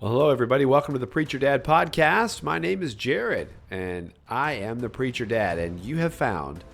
Well, hello, everybody. Welcome to the Preacher Dad podcast. My name is Jared, and I am the Preacher Dad, and you have found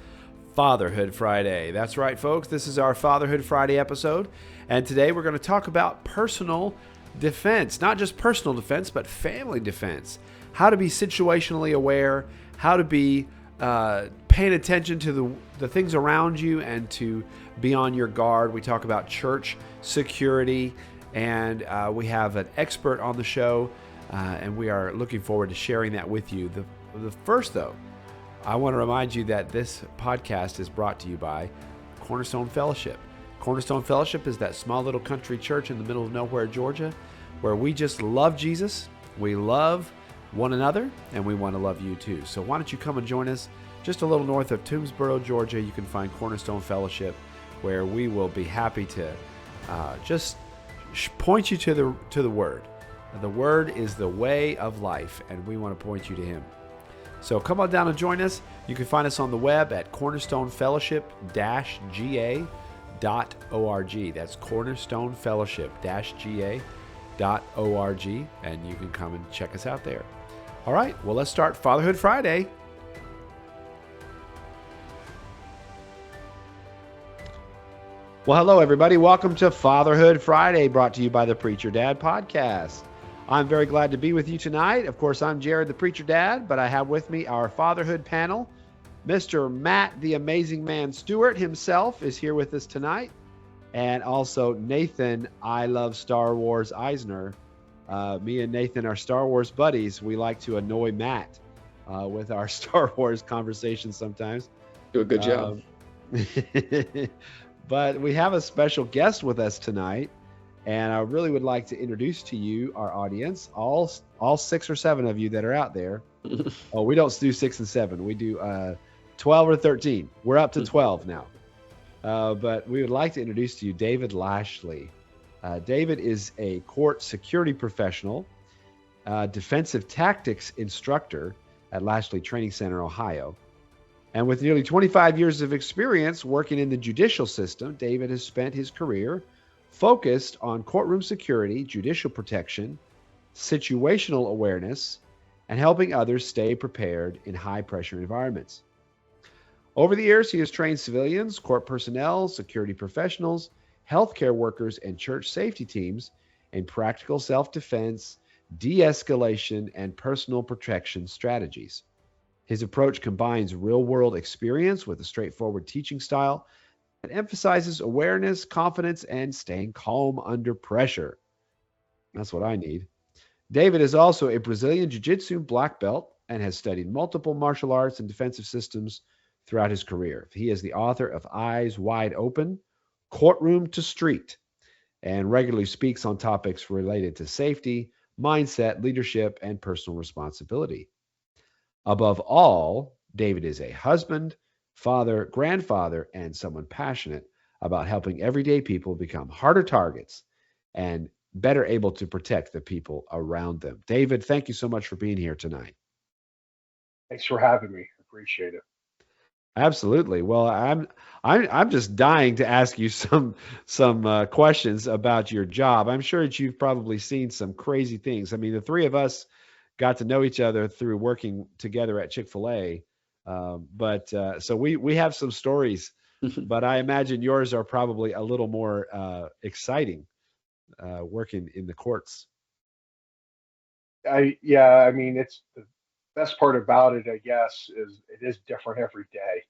Fatherhood Friday. That's right, folks. This is our Fatherhood Friday episode, and today we're going to talk about personal defense. Not just personal defense, but family defense. How to be situationally aware, how to be paying attention to the things around you, and to be on your guard. We talk about church security, and we have an expert on the show, and we are looking forward to sharing that with you. The first, though, I want to remind you that this podcast is brought to you by Cornerstone Fellowship. Cornerstone Fellowship is that small little country church in the middle of nowhere, Georgia, where we just love Jesus, we love one another, and we want to love you too. So why don't you come and join us just a little north of Toomsboro, Georgia. You can find Cornerstone Fellowship, where we will be happy to just point you to the Word. The Word is the way of life, and we want to point you to Him. So come on down and join us. You can find us on the web at cornerstonefellowship-ga.org. That's cornerstonefellowship-ga.org, and you can come and check us out there. All right, well, let's start Fatherhood Friday. Well, hello, everybody. Welcome to Fatherhood Friday, brought to you by the Preacher Dad podcast. I'm very glad to be with you tonight. Of course, I'm Jared, the Preacher Dad, but I have with me our fatherhood panel. Mr. Matt, the Amazing Man Stewart himself is here with us tonight. And also Nathan, I Love Star Wars Eisner. Me and Nathan are Star Wars buddies. We like to annoy Matt with our Star Wars conversations sometimes. Do a good job. But we have a special guest with us tonight, and I really would like to introduce to you our audience, all 6 or 7 of you that are out there. Oh, we don't do 6 and 7. We do 12 or 13. We're up to 12 now. But we would like to introduce to you David Lashley. David is a court security professional, defensive tactics instructor at Lashley Training Center, Ohio. And with nearly 25 years of experience working in the judicial system, David has spent his career focused on courtroom security, judicial protection, situational awareness, and helping others stay prepared in high-pressure environments. Over the years, he has trained civilians, court personnel, security professionals, healthcare workers, and church safety teams in practical self-defense, de-escalation, and personal protection strategies. His approach combines real-world experience with a straightforward teaching style that emphasizes awareness, confidence, and staying calm under pressure. That's what I need. David is also a Brazilian Jiu-Jitsu black belt and has studied multiple martial arts and defensive systems throughout his career. He is the author of Eyes Wide Open, Courtroom to Street, and regularly speaks on topics related to safety, mindset, leadership, and personal responsibility. Above all, David is a husband, father, grandfather, and someone passionate about helping everyday people become harder targets and better able to protect the people around them. David, thank you so much for being here tonight. Thanks for having me. Appreciate it. Absolutely. Well, I'm just dying to ask you some questions about your job. I'm sure that you've probably seen some crazy things. I mean, the three of us got to know each other through working together at Chick-fil-A. So we have some stories, but I imagine yours are probably a little more exciting working in the courts. I mean, it's the best part about it, I guess, is it is different every day.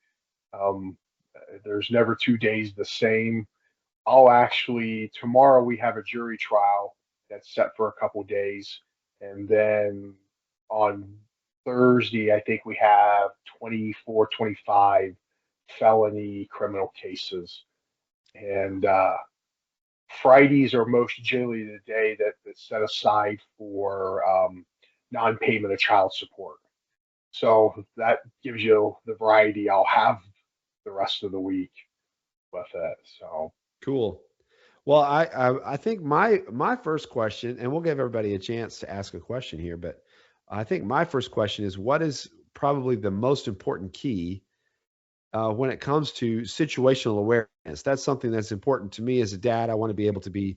There's never 2 days the same. Tomorrow we have a jury trial that's set for a couple days. And then on Thursday, I think we have 24, 25 felony criminal cases. And Fridays are most generally the day that's set aside for non-payment of child support. So that gives you the variety I'll have the rest of the week with it. So Cool. Well, I think my first question, and we'll give everybody a chance to ask a question here, but I think my first question is, what is probably the most important key when it comes to situational awareness? That's something that's important to me as a dad. I want to be able to be,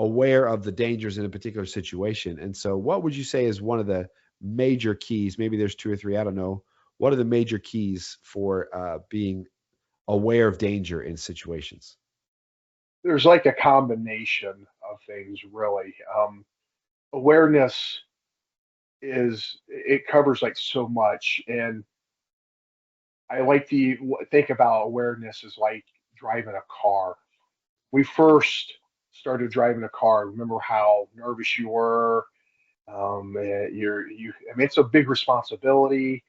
aware of the dangers in a particular situation. And so, what would you say is one of the major keys? Maybe there's two or three, I don't know. What are the major keys for being aware of danger in situations? There's like a combination of things, really. Awareness it covers like so much, and I like to think about awareness as like driving a car. We first started driving a car. Remember how nervous you were? I mean, it's a big responsibility.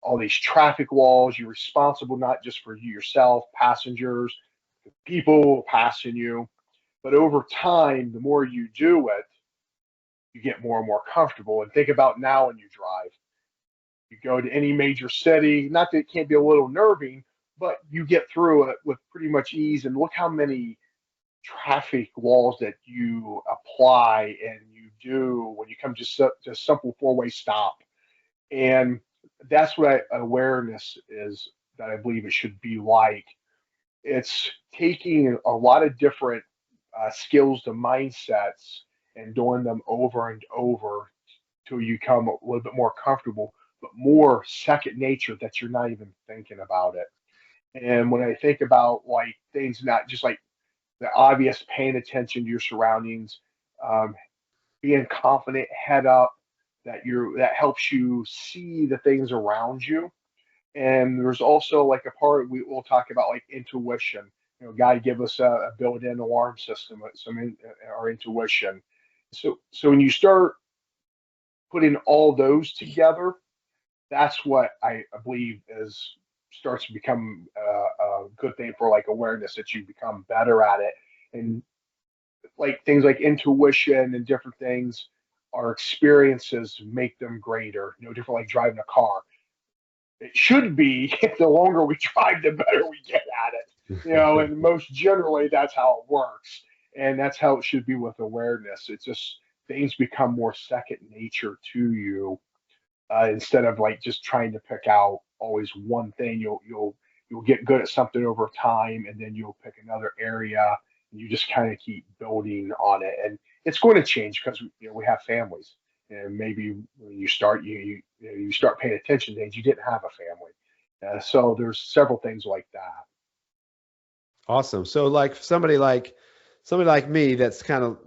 All these traffic laws. You're responsible not just for you yourself, passengers, people passing you, but over time, the more you do it, you get more and more comfortable. And think about now when you drive. You go to any major city, not that it can't be a little nerving, but you get through it with pretty much ease. And look how many traffic laws that you apply and you do when you come to simple four-way stop. And that's what awareness is, that I believe it should be like. It's taking a lot of different skills to mindsets and doing them over and over till you become a little bit more comfortable, but more second nature that you're not even thinking about it. And when I think about like things, not just like the obvious, paying attention to your surroundings, um, being confident, head up, that helps you see the things around you. And there's also like a part will talk about like intuition. God give us a built-in alarm system, our intuition. So when you start putting all those together, that's what I believe is starts to become a good thing for like awareness, that you become better at it. And like things like intuition and different things, our experiences make them greater. Different like driving a car. It should be the longer we drive, the better we get at it. And most generally that's how it works. And that's how it should be with awareness. It's just things become more second nature to you, instead of like just trying to pick out always one thing. You'll get good at something over time, and then you'll pick another area, and you just kind of keep building on it. And it's going to change because we have families, and maybe when you start you start paying attention to things, you didn't have a family. So there's several things like that. Awesome. So like somebody like me that's kind of,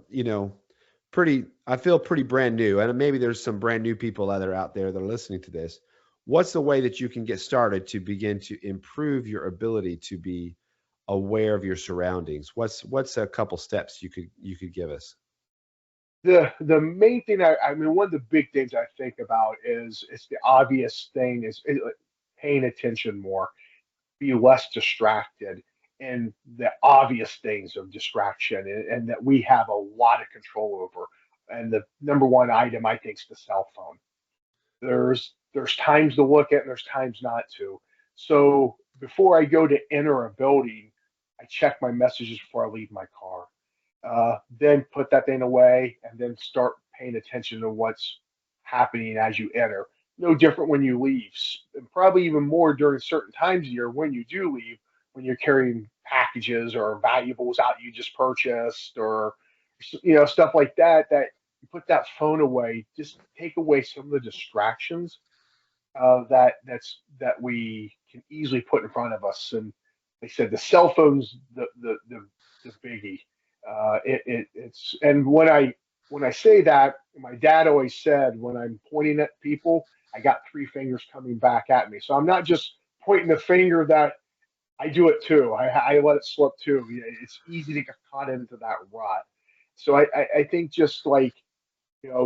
pretty I feel pretty brand new, and maybe there's some brand new people that are out there that are listening to this. What's the way that you can get started to begin to improve your ability to be aware of your surroundings? What's a couple steps you could give us? The main thing, I mean, one of the big things I think about is it's the obvious thing is paying attention more, be less distracted, and the obvious things of distraction, and that we have a lot of control over. And the number one item I think is the cell phone. There's times to look at and there's times not to. So before I go to enter a building, I check my messages before I leave my car. Then put that thing away and then start paying attention to what's happening as you enter. No different when you leave, and probably even more during certain times of year when you do leave, when you're carrying packages or valuables out you just purchased, or stuff like that. That you put that phone away, just take away some of the distractions that we can easily put in front of us. And they said the cell phone's the biggie. It's and when I say that, my dad always said when I'm pointing at people, I got three fingers coming back at me. So I'm not just pointing the finger, that I do it too. I let it slip too. It's easy to get caught into that rut. So I think just like,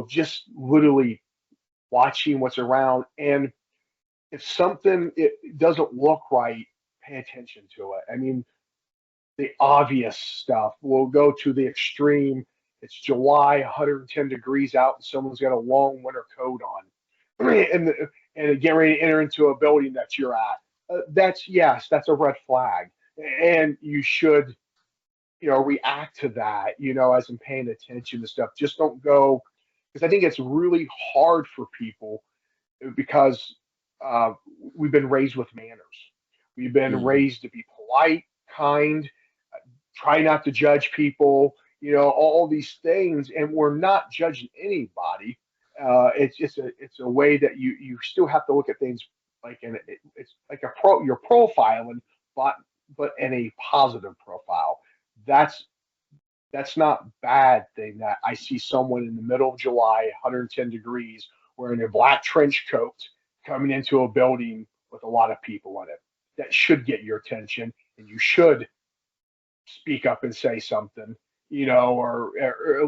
just literally watching what's around. And if something it doesn't look right, pay attention to it. I mean, the obvious stuff. We'll go to the extreme. It's July, 110 degrees out, and someone's got a long winter coat on, and get ready to enter into a building that you're at. That's a red flag, and you should, react to that. As in paying attention to stuff. Just don't go, because I think it's really hard for people, because uh, we've been raised with manners. We've been Mm. raised to be polite, kind, try not to judge people. all these things, and we're not judging anybody. It's a way that you still have to look at things like it's like you're profiling, but in a positive profile. That's that's not bad thing that I see someone in the middle of July, 110 degrees, wearing a black trench coat coming into a building with a lot of people in it. That should get your attention, and you should speak up and say something, or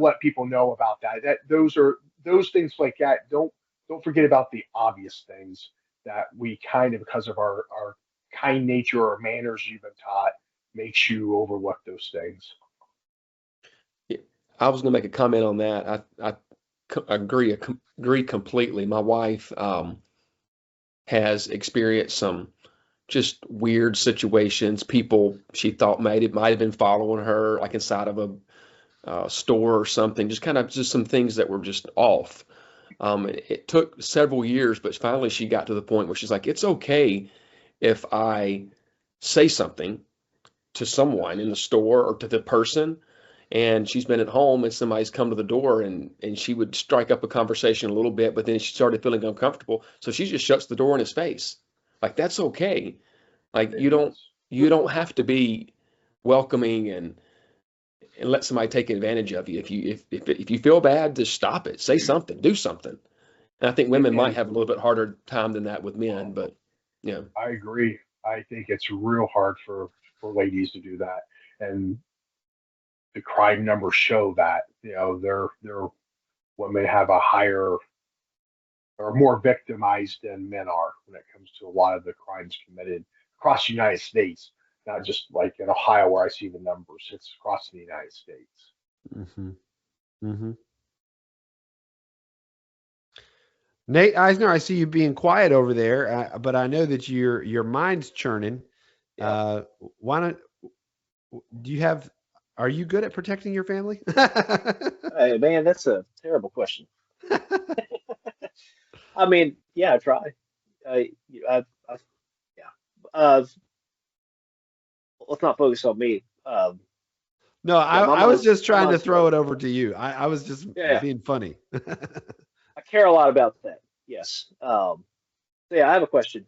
let people know about that. Those things like that. Don't forget about the obvious things that we kind of, because of our kind nature or manners you've been taught, makes you overlook those things. Yeah, I was going to make a comment on that. I agree completely. My wife has experienced some just weird situations. People she thought might have been following her, like inside of a store or something. Just some things that were just off. It took several years, but finally she got to the point where she's like, it's okay if I say something to someone in the store or to the person. And she's been at home and somebody's come to the door and she would strike up a conversation a little bit, but then she started feeling uncomfortable. So she just shuts the door in his face. Like, that's okay. Like, It is. you don't have to be welcoming and let somebody take advantage of you. If you feel bad, just stop it. Say something, do something. And I think women might And have a little bit harder time than that with men, but yeah. I agree. I think it's real hard for ladies to do that, and the crime numbers show that. They're women have a higher or more victimized than men are when it comes to a lot of the crimes committed across the United States. Not just like in Ohio where I see the numbers. It's across the United States. Hmm. Hmm. Nate Eisner, I see you being quiet over there, but I know that your mind's churning. Yep. Why don't do you have? Are you good at protecting your family? Hey, man, that's a terrible question. I mean, yeah, I try. I yeah. Uh, let's not focus on me. No, Yeah, I was just my trying to mind's throw it flooded. over to you. I was just Yeah, being funny. I care a lot about that. Yes. So yeah, I have a question.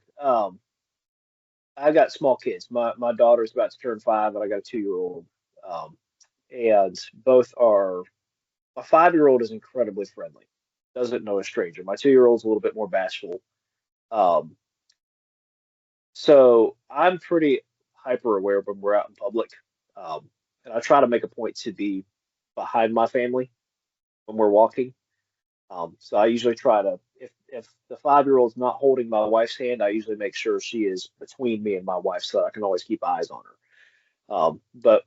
I've got small kids. My daughter's about to turn 5, and I got a 2-year old. Um, and both are. My 5-year old is incredibly friendly. Doesn't know a stranger. My 2-year old's a little bit more bashful. Um, So I'm pretty hyper aware when we're out in public. Um, and I try to make a point to be behind my family when we're walking. So I usually try to, if the 5-year old's not holding my wife's hand, I usually make sure she is between me and my wife so that I can always keep eyes on her. But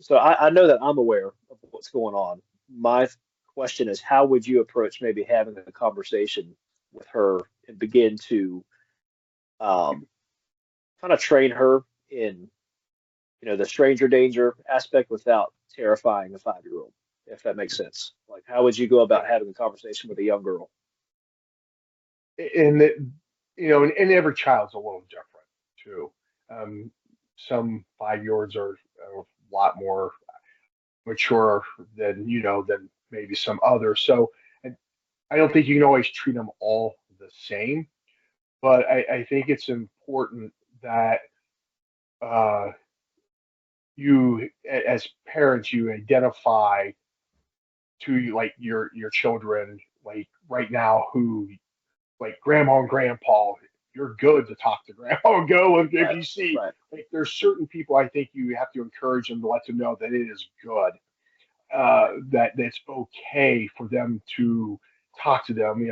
so I know that I'm aware of what's going on. My question is, how would you approach maybe having a conversation with her and begin to um, kind of train her in the stranger danger aspect without terrifying a 5-year old, if that makes sense. Like, how would you go about having a conversation with a young girl? And that, and every child's a little different too. Um, some 5-year-olds are a lot more mature than maybe some others. So and I don't think you can always treat them all the same, but I think it's important that uh, as parents, you identify to like your children, like right now, who like grandma and grandpa. You're good to talk to grandma and go if Right, you see right, like there's certain people I think you have to encourage them to let them know that it is good, that it's okay for them to talk to them.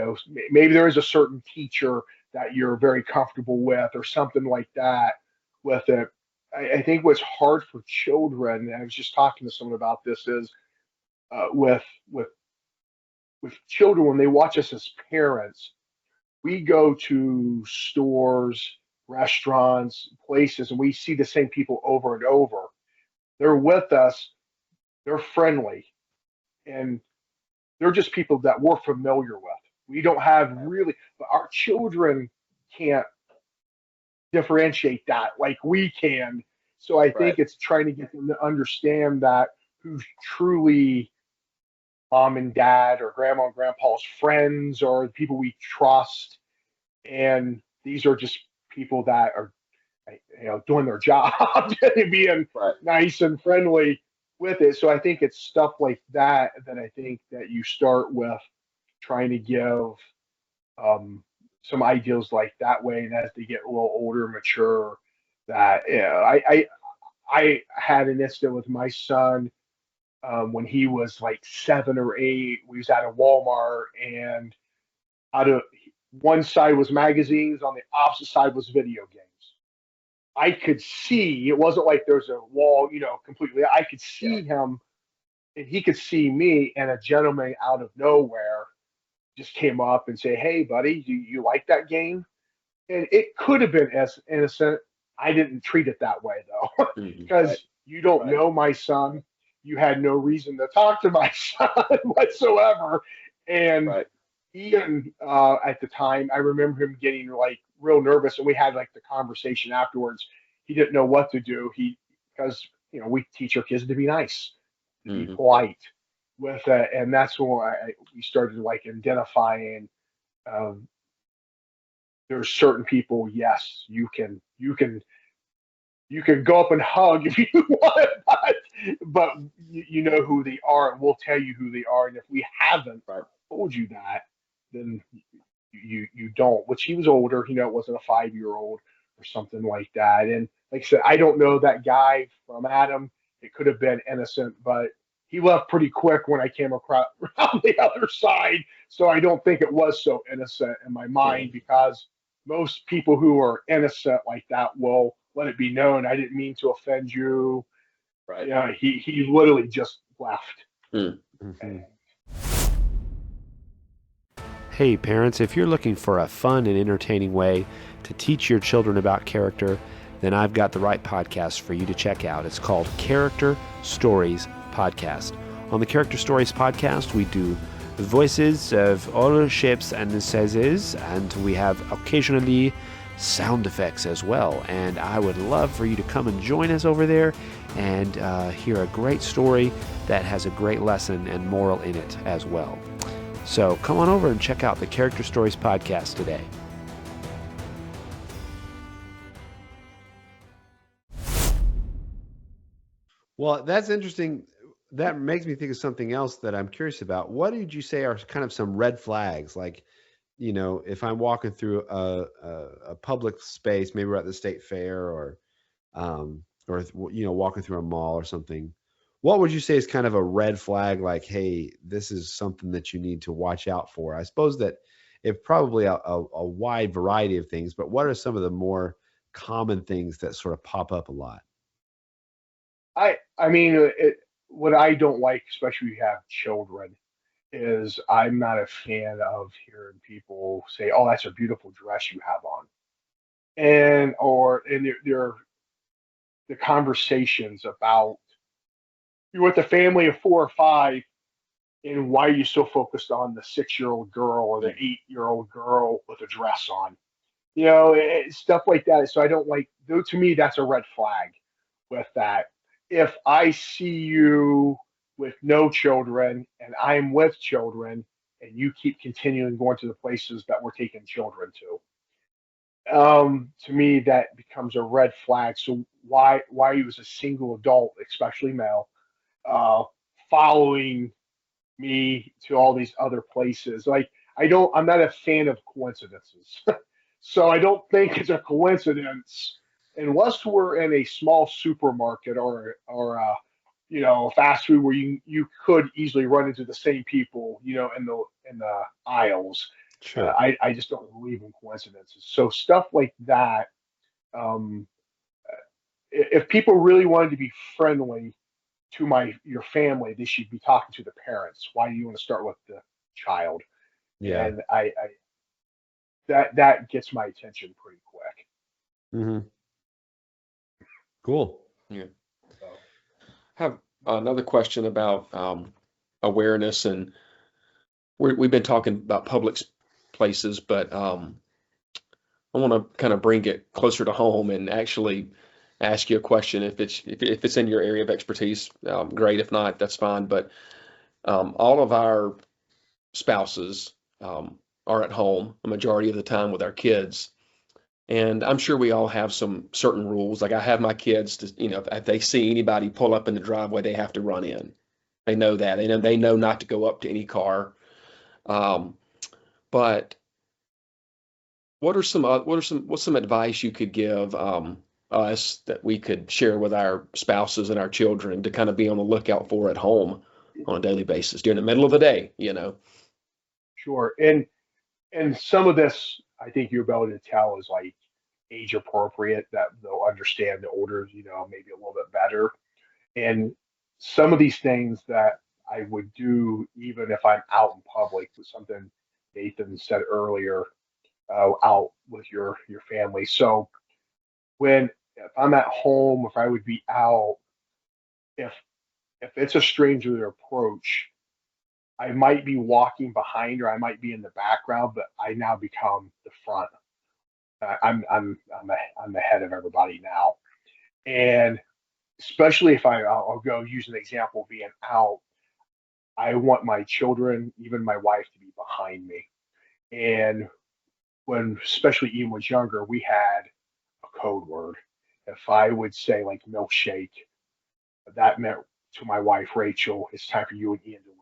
Maybe there is a certain teacher that you're very comfortable with or something like that with it. I think what's hard for children, and I was just talking to someone about this, is with with children when they watch us as parents, we go to stores, restaurants, places, and we see the same people over and over. They're with us, they're friendly, and they're just people that we're familiar with. We don't have right, really, but our children can't differentiate that like we can. So I right. think it's trying to get them to understand that who's truly mom and dad or grandma and grandpa's friends or people we trust. And these are just people that are, doing their job and being Right. nice and friendly with it. So I think it's stuff like that that I think that you start with trying to give um, some ideals like that way. And as they get a little older, mature, that I had an incident with my son when he was like 7 or 8. We was at a Walmart, and out of one side was magazines, on the opposite side was video games. I could see it wasn't like there's a wall, completely. I could Yeah. see him, and he could see me, and a gentleman out of nowhere just came up and say, "Hey, buddy, do you like that game?" And it could have been as innocent. I didn't treat it that way though, Mhm. because Right. you don't Right. know my son. You had no reason to talk to my son whatsoever. And Right. Ian, at the time, I remember him getting like real nervous, and we had like the conversation afterwards. He didn't know what to do. Because we teach our kids to be nice, to be Mhm. Yeah. polite with and that's when we started like identifying. Um, there's certain people, yes, you can go up and hug if you want, but you know who they are, and we'll tell you who they are. And if we haven't Right. told you that, then you don't. Which he was older, it wasn't a 5-year-old or something like that. And like I said, I don't know that guy from Adam. It could have been innocent, but he left pretty quick when I came across around the other side. So I don't think it was so innocent in my Yeah. mind, because most people who are innocent like that will let it be known. I didn't mean to offend you. Right. Yeah, he literally just left. Mm. Mhm. Hey parents, if you're looking for a fun and entertaining way to teach your children about character, then I've got the right podcast for you to check out. It's called Character Stories Podcast. On the Character Stories Podcast, we do the voices of all shapes and sizes, and we have occasionally sound effects as well. And I would love for you to come and join us over there and hear a great story that has a great lesson and moral in it as well. So come on over and check out the Character Stories Podcast today. Well, that's interesting. That makes me think of something else that I'm curious about. What did you say are kind of some red flags? Like, if I'm walking through a public space, maybe we're at the state fair or walking through a mall or something. What would you say is kind of a red flag? Like, hey, this is something that you need to watch out for. I suppose that it's probably a wide variety of things, but what are some of the more common things that sort of pop up a lot? I mean, what I don't like, especially when you have children, is I'm not a fan of hearing people say, "Oh, that's a beautiful dress you have on," and they're the conversations about you're with a family of 4 or 5, and why are you so focused on the 6-year-old girl or the Mm. 8-year-old girl with a dress on? Stuff like that. So I don't like, though, to me, that's a red flag with that. If I see you with no children and I'm with children and you keep continuing going to the places that we're taking children to me, that becomes a red flag. So why you as a single adult, especially male, uh, following me to all these other places? Like, I'm not a fan of coincidences. So I don't think it's a coincidence unless we're in a small supermarket or fast food where you could easily run into the same people, in the aisles. Sure. I just don't believe in coincidences. So stuff like that. Um, if people really wanted to be friendly to your family, they should be talking to the parents. Why do you want to start with the child? Yeah. And that gets my attention pretty quick. Mm-hmm. Cool. Yeah. So, Have another question about awareness, and we've been talking about public places, but I want to kind of bring it closer to home and actually ask you a question if it's in your area of expertise. Great. If not, that's fine. But all of our spouses are at home a majority of the time with our kids. And I'm sure we all have some certain rules. Like I have my kids to, if they see anybody pull up in the driveway, they have to run in. They know that. They know not to go up to any car. Um, but what's some advice you could give us that we could share with our spouses and our children to kind of be on the lookout for at home on a daily basis during the middle of the day? Sure. And some of this, I think you'll be able to tell is like age appropriate, that they'll understand the orders, maybe a little bit better. And some of these things that I would do, even if I'm out in public, was something Nathan said earlier, out with your family. So if I'm at home, if I would be out, if if it's a stranger to approach, I might be walking behind or I might be in the background, but I now become the front. I'm the head of everybody now, and especially if I'll go use an example being out. I want my children, even my wife, to be behind me. And when, especially Ian was younger, we had a code word. If I would say like milkshake, that meant to my wife Rachel, it's time for you and Ian to leave.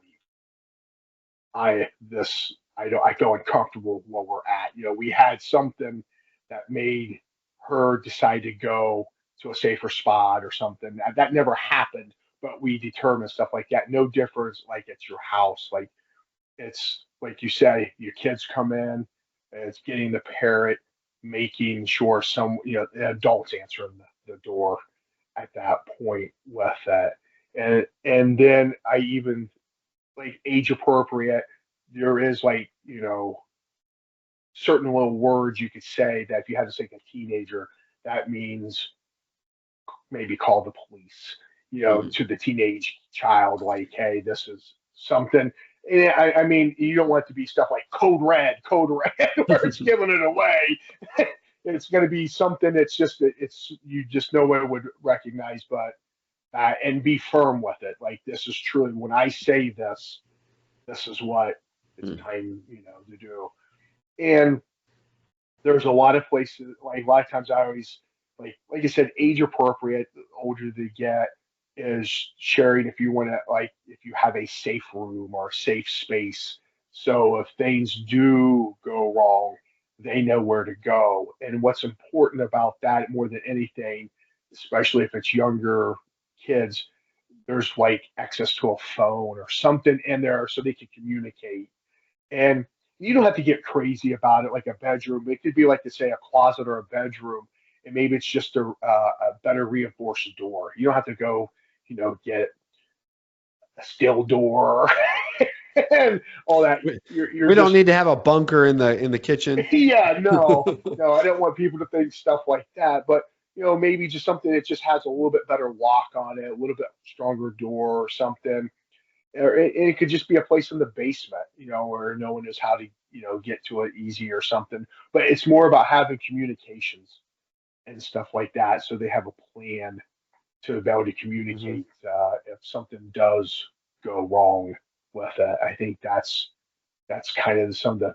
I go uncomfortable where we're at. We had something that made her decide to go to a safer spot or something. That never happened, but we determined stuff like that. No difference like at your house. Like it's like you say, your kids come in, and it's getting the parent, making sure the adults answering the door at that point with that. And then I even like age appropriate. There is like, certain little words you could say that if you had to say like a teenager, that means maybe call the police, Hmm. to the teenage child, like, hey, this is something. And I mean, you don't want it to be stuff like code red, where it's giving it away. It's going to be something that's it's you just no one would recognize, but and be firm with it. Like this is truly when I say this, this is what it's Hmm. time, to do. And there's a lot of places, like a lot of times I always like I said, age appropriate. The older they get, is sharing if you want to, like if you have a safe room or a safe space. So if things do go wrong, they know where to go. And what's important about that more than anything, especially if it's younger kids, there's like access to a phone or something in there so they can communicate. And you don't have to get crazy about it like a bedroom. It could be like, to say, a closet or a bedroom, and maybe it's just a better reinforced door. You don't have to go, get a steel door and all that. We, You're we don't just need to have a bunker in the kitchen. yeah, no, no. I don't want people to think stuff like that, but maybe just something that just has a little bit better lock on it, a little bit stronger door or something. Or it could just be a place in the basement, where no one knows how to, get to it easy or something. But it's more about having communications and stuff like that, so they have a plan to be able to Hmm. communicate if something does go wrong with it. I think that's kind of some of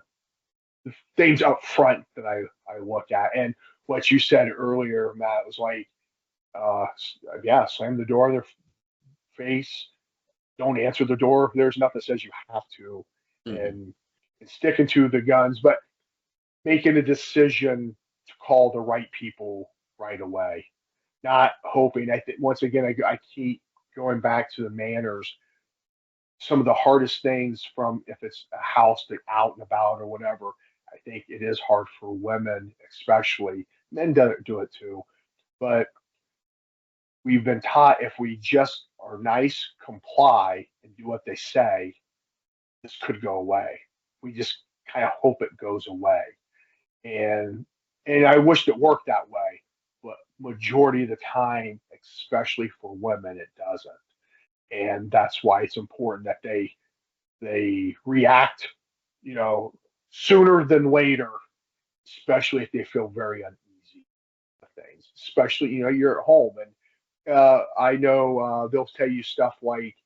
the things up front that I look at. And what you said earlier, Matt, was like, uh, yeah, slam the door in their face, don't answer the door. There's nothing that says you have to, Hmm. and, and sticking to the guns, but making a decision to call the right people right away. Not hoping. I think once again, I keep going back to the manners. Some of the hardest things, from if it's a house to out and about or whatever, I think it is hard for women, especially. Men do it too, but we've been taught if we just are nice, comply, and do what they say, this could go away. We just kind of hope it goes away. And and I wished it worked that way, but majority of the time, especially for women, it doesn't. And that's why it's important that they react, you know, sooner than later, especially if they feel very uneasy. things, especially, you're at home. And I know they'll tell you stuff like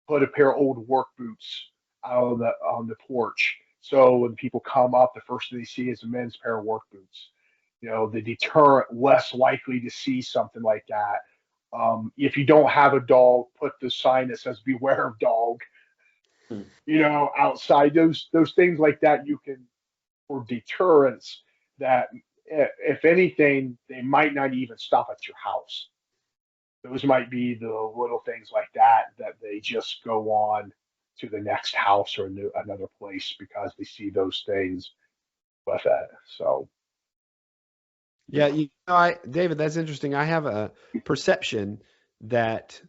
put a pair of old work boots out on the porch. So when people come up, the first thing they see is a men's pair of work boots. The deterrent, less likely to see something like that. If you don't have a dog, put the sign that says "Beware of dog." Hmm. Outside, those things like that, you can, for deterrence. That, if anything, they might not even stop at your house. Those might be the little things like that they just go on to the next house or another place because they see those things with it. So, Yeah, David, that's interesting. I have a perception that,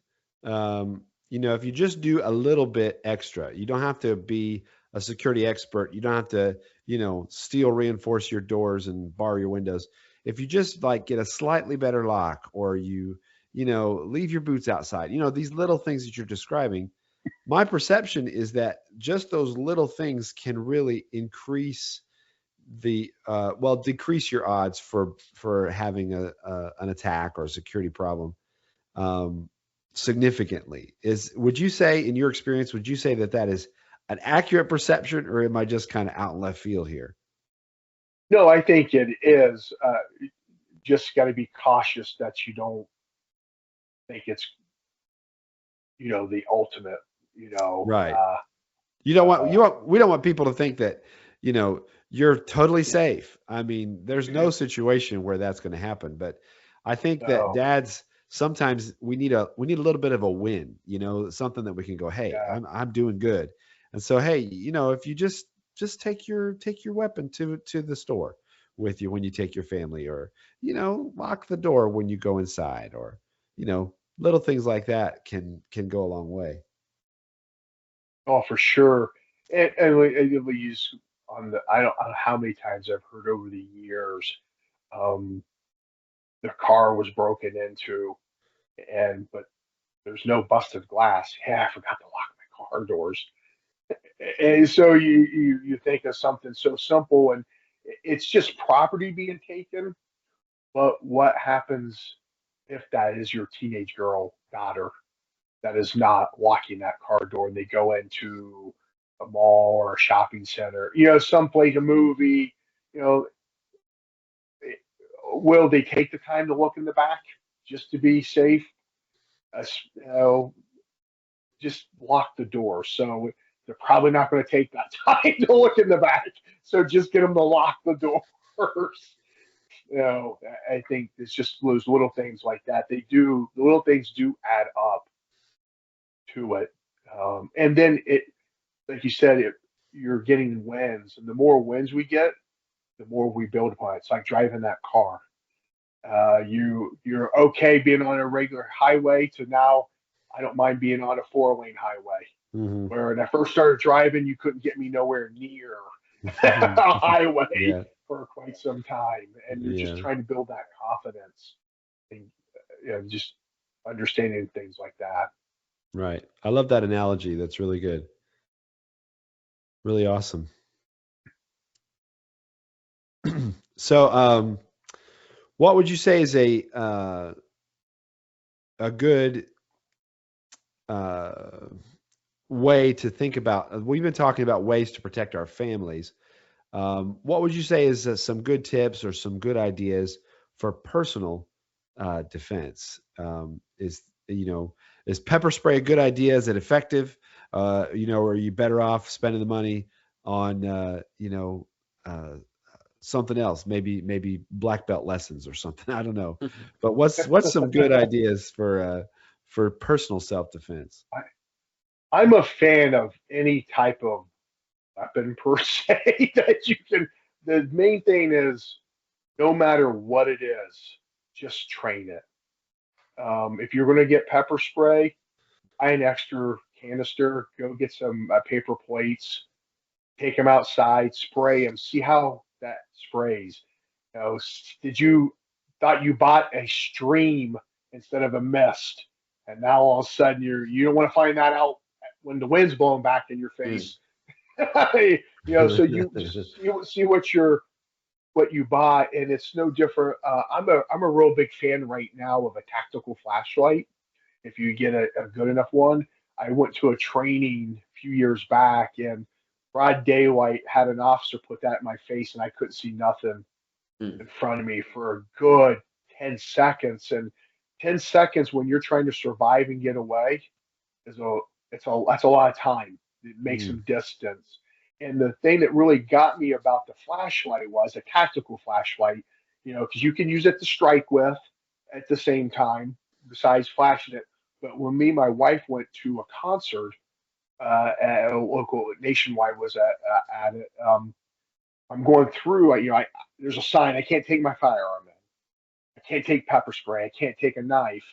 if you just do a little bit extra, you don't have to be a security expert. You don't have to, steel reinforce your doors and bar your windows. If you just like get a slightly better lock, or leave your boots outside, these little things that you're describing, my perception is that just those little things can really increase decrease your odds for having an attack or a security problem significantly. Would you say, in your experience, that is an accurate perception, or am I just kind of out in left field here? no, I think it is. Just got to be cautious that you don't think it's, the ultimate, Right. We don't want people to think that, you're totally safe. I mean, there's no situation where that's going to happen, but I think that no, dads, sometimes we need a little bit of a win, something that we can go, hey, yeah. I'm doing good. And so, hey, if you just take your weapon to the store with you when you take your family, or, lock the door when you go inside, or, little things like that can go a long way. Oh, for sure. And we use I don't know how many times I've heard over the years, um, the car was broken into, but there's no busted glass. Yeah, I forgot to lock my car doors. And so you think of something so simple, and it's just property being taken. But what happens if that is your teenage girl, daughter, that is not locking that car door, and they go into a mall or a shopping center, someplace, a movie, you know, will they take the time to look in the back just to be safe? Just lock the door. So they're probably not going to take that time to look in the back. So just get them to lock the door first. I think it's just those little things like that. The little things do add up to it. And then like you said, you're getting wins, and the more wins we get, the more we build upon it. It's like driving that car. You're okay being on a regular highway to now, I don't mind being on a 4-lane highway. Mm-hmm. Where when I first started driving, you couldn't get me nowhere near a highway Yeah. for quite some time, and you're just Yeah. trying to build that confidence and just understanding things like that. Right. I love that analogy. That's really good. Really awesome. So, what would you say is a good way to think about? We've been talking about ways to protect our families. What would you say is some good tips or some good ideas for personal defense? Is pepper spray a good idea? Is it effective? Or are you better off spending the money on something else? Maybe black belt lessons or something. I don't know. But what's some good ideas for personal self defense? I'm a fan of any type of weapon per se that you can. The main thing is, no matter what it is, just train it. If you're going to get pepper spray, buy an extra canister, go get some paper plates, take them outside, spray them, see how that sprays. Did you thought you bought a stream instead of a mist, and now all of a sudden you don't want to find that out when the wind's blowing back in your face. So you see what what you buy, and it's no different. I'm a real big fan right now of a tactical flashlight. If you get a good enough one, I went to a training a few years back, and broad daylight had an officer put that in my face, and I couldn't see nothing Mm. in front of me for a good 10 seconds. And 10 seconds when you're trying to survive and get away is that's a lot of time. It makes Mm. some distance. And the thing that really got me about the flashlight was a tactical flashlight, because you can use it to strike with at the same time, besides flashing it. But when me and my wife went to a concert at a local nationwide was at it, I'm going through. There's a sign. I can't take my firearm in. I can't take pepper spray. I can't take a knife.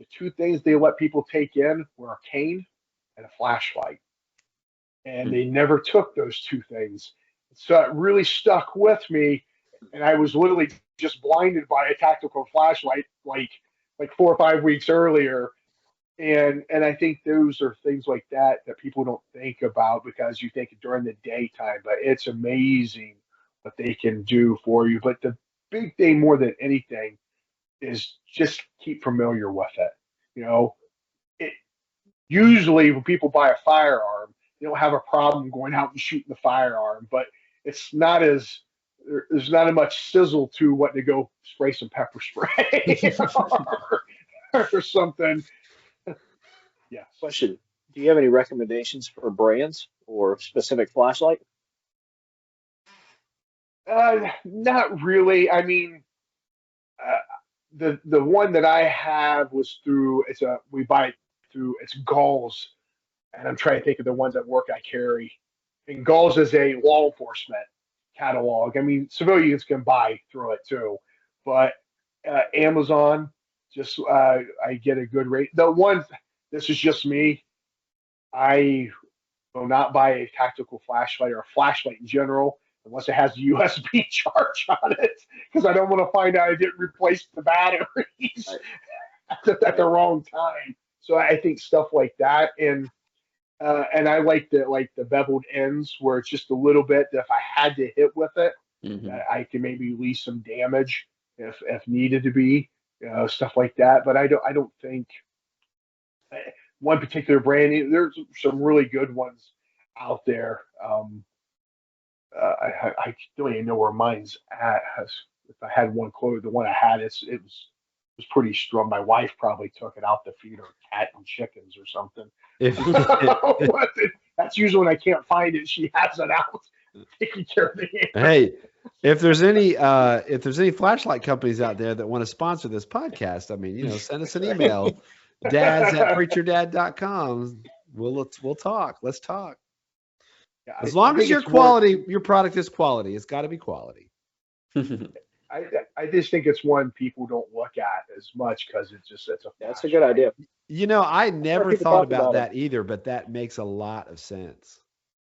The two things they let people take in were a cane and a flashlight, and Mm. they never took those two things. So it really stuck with me, and I was literally just blinded by a tactical flashlight like 4 or 5 weeks earlier. And I think those are things like that people don't think about because you think during the daytime, but it's amazing what they can do for you. But the big thing more than anything is just keep familiar with it. You know, it usually when people buy a firearm, they don't have a problem going out and shooting the firearm, but it's not as there's not as much sizzle to what to go spray some pepper spray or something. Yes. Question: do you have any recommendations for brands or specific flashlight? Not really. I mean, uh, the one that I have was through we buy it through it's Gulls, and I'm trying to think of the ones that work I carry. And Gulls is a law enforcement catalog. I mean, civilians can buy through it too, but Amazon just I get a good rate. The one this is just me. I will not buy a tactical flashlight or a flashlight in general unless it has a USB charge on it because I don't want to find out I didn't replace the batteries Right. at the wrong time. So I think stuff like that, and I like the beveled ends where it's just a little bit that if I had to hit with it, Mhm. that I can maybe leave some damage if needed to be, stuff like that. But I don't think one particular brand. There's some really good ones out there. I don't even know where mine's at. If I had one quote, the one I had, it was pretty strong. My wife probably took it out to feed her cat and chickens or something. If That's usually when I can't find it. She has it out taking care of the animal. hey, if there's any flashlight companies out there that want to sponsor this podcast, I mean, send us an email, dads@preacherdad.com. We'll talk. Let's talk. Yeah, As I long as think your it's more. quality, your product is quality. It's got to be quality. I just think it's one people don't look at as much because it's a That's a good flashlight. idea. I never people thought talk about about it. that either, but that makes a lot of sense.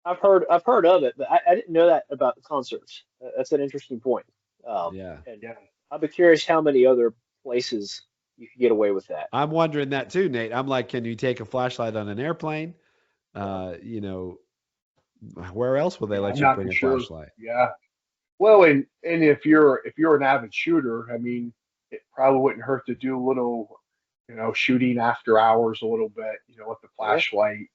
I've heard of it, but I didn't know that about the concerts. That's an interesting point. Yeah. And Yeah. I'd be curious how many other places you could get away with that. I'm wondering that too, Nate. I'm like, can you take a flashlight on an airplane? Where else will they Yeah, let I'm you not bring for a sure. flashlight? Yeah. Well, and if you're an avid shooter, I mean, it probably wouldn't hurt to do a little, shooting after hours a little bit, with the Yeah. flashlight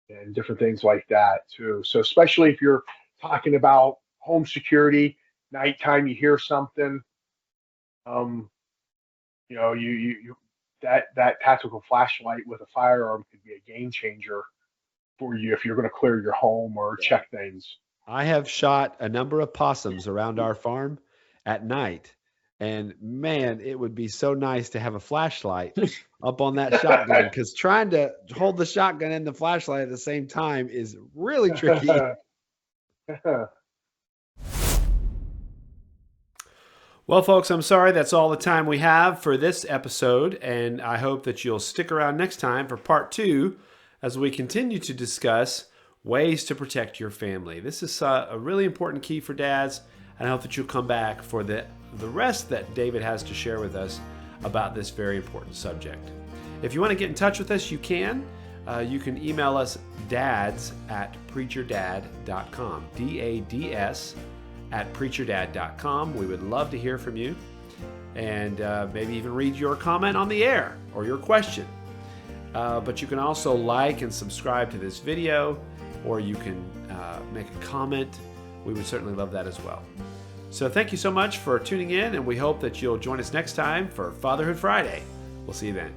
and different things like that too. So especially if you're talking about home security, nighttime, you hear something, um, you that tactical flashlight with a firearm could be a game changer for you if you're going to clear your home or Yeah. check things. I have shot a number of possums around our farm at night, and man, it would be so nice to have a flashlight up on that shotgun because trying to hold the shotgun and the flashlight at the same time is really tricky. Well, folks, I'm sorry that's all the time we have for this episode, and I hope that you'll stick around next time for part 2 as we continue to discuss ways to protect your family. This is a really important key for dads, and I hope that you'll come back for the rest that David has to share with us about this very important subject. If you want to get in touch with us, you can. You can email us dads@preacherdad.com, DADS preacherdad.com. We would love to hear from you and maybe even read your comment on the air or your question. But you can also like and subscribe to this video, or you can make a comment. We would certainly love that as well. So thank you so much for tuning in, and we hope that you'll join us next time for Fatherhood Friday. We'll see you then.